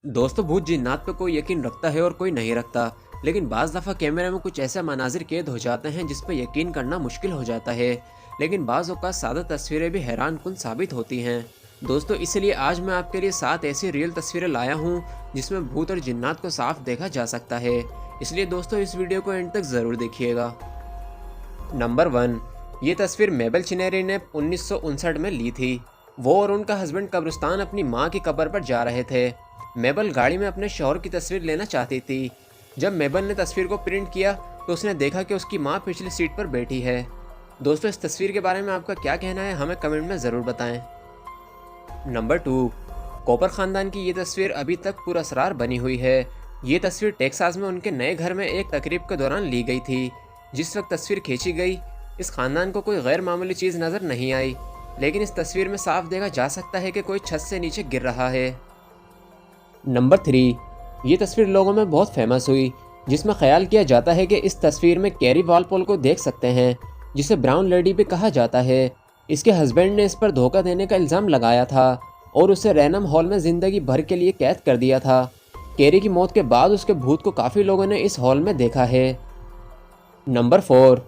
दोस्तों, भूत जिन्नात पे कोई यकीन रखता है और कोई नहीं रखता, लेकिन बाज़ दफ़ा कैमरे में कुछ ऐसे मनाजिर कैद हो जाते हैं जिस पे यकीन करना मुश्किल हो जाता है। लेकिन बाज़ औक़ात सादा तस्वीरें भी हैरान कुन साबित होती हैं। दोस्तों, इसलिए आज मैं आपके लिए 7 ऐसी रियल तस्वीरें लाया हूँ जिसमें भूत और जिन्नात को साफ देखा जा सकता है। इसलिए दोस्तों, इस वीडियो को एंड तक ज़रूर देखिएगा। नंबर 1, ये तस्वीर मेबल चिनेरी ने 1959 में ली थी। वो और उनका हस्बैंड कब्रिस्तान अपनी माँ की कब्र पर जा रहे थे। मेबल गाड़ी में अपने शौहर की तस्वीर लेना चाहती थी। जब मेबल ने तस्वीर को प्रिंट किया तो उसने देखा कि उसकी माँ पिछली सीट पर बैठी है। दोस्तों, इस तस्वीर के बारे में आपका क्या कहना है, हमें कमेंट में ज़रूर बताएं। नंबर 2, कॉपर ख़ानदान की ये तस्वीर अभी तक पुरअसरार बनी हुई है। ये तस्वीर टेक्सास में उनके नए घर में एक तकरीब के दौरान ली गई थी। जिस वक्त तस्वीर खींची गई, इस ख़ानदान को कोई गैर मामूली चीज़ नज़र नहीं आई, लेकिन इस तस्वीर में साफ देखा जा सकता है कि कोई छत से नीचे गिर रहा है। नंबर 3, ये तस्वीर लोगों में बहुत फेमस हुई, जिसमें ख्याल किया जाता है कि इस तस्वीर में कैरी वालपोल को देख सकते हैं, जिसे ब्राउन लेडी भी कहा जाता है। इसके हस्बैंड ने इस पर धोखा देने का इल्ज़ाम लगाया था और उसे रैनम हॉल में ज़िंदगी भर के लिए कैद कर दिया था। कैरी की मौत के बाद उसके भूत को काफ़ी लोगों ने इस हॉल में देखा है। नंबर 4,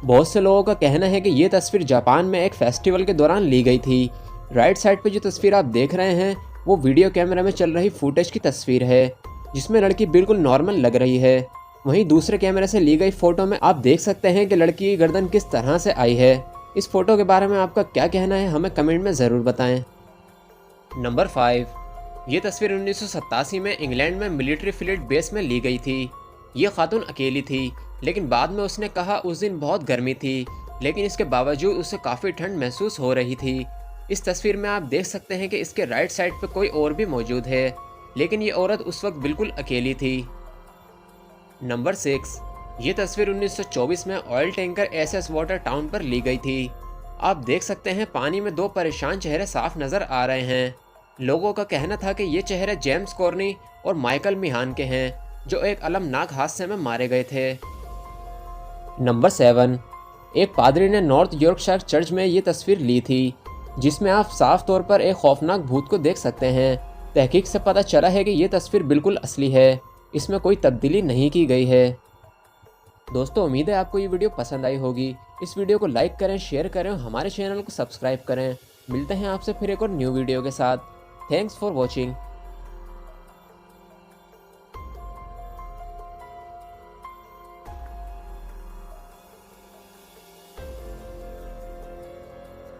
बहुत से लोगों का कहना है कि ये तस्वीर जापान में एक फेस्टिवल के दौरान ली गई थी। राइट साइड पे जो तस्वीर आप देख रहे हैं वो वीडियो कैमरा में चल रही फुटेज की तस्वीर है, जिसमें लड़की बिल्कुल नॉर्मल लग रही है। वहीं दूसरे कैमरे से ली गई फ़ोटो में आप देख सकते हैं कि लड़की की गर्दन किस तरह से आई है। इस फ़ोटो के बारे में आपका क्या कहना है, हमें कमेंट में ज़रूर बताएं। नंबर 5, ये तस्वीर 1987 में इंग्लैंड में मिलिट्री फ्लीट बेस में ली गई थी। ये खातून अकेली थी, लेकिन बाद में उसने कहा उस दिन बहुत गर्मी थी, लेकिन इसके बावजूद उसे काफ़ी ठंड महसूस हो रही थी। इस तस्वीर में आप देख सकते हैं कि इसके राइट साइड पे कोई और भी मौजूद है, लेकिन ये औरत उस वक्त बिल्कुल अकेली थी। नंबर 6, ये तस्वीर 1924 में oil tanker SS water town पर ली गई थी। आप देख सकते हैं पानी में 2 परेशान चेहरे साफ नज़र आ रहे हैं। लोगों का कहना था कि ये चेहरे जेम्स कॉर्नी और माइकल मिहान के हैं, जो एक अलमनाक हादसे में मारे गए थे। नंबर 7, एक पादरी ने नॉर्थ यॉर्कशायर चर्च में ये तस्वीर ली थी, जिसमें आप साफ तौर पर एक खौफनाक भूत को देख सकते हैं। तहकीक से पता चला है कि ये तस्वीर बिल्कुल असली है, इसमें कोई तब्दीली नहीं की गई है। दोस्तों, उम्मीद है आपको ये वीडियो पसंद आई होगी। इस वीडियो को लाइक करें, शेयर करें और हमारे चैनल को सब्सक्राइब करें। मिलते हैं आपसे फिर एक और न्यू वीडियो के साथ। Thanks for watching.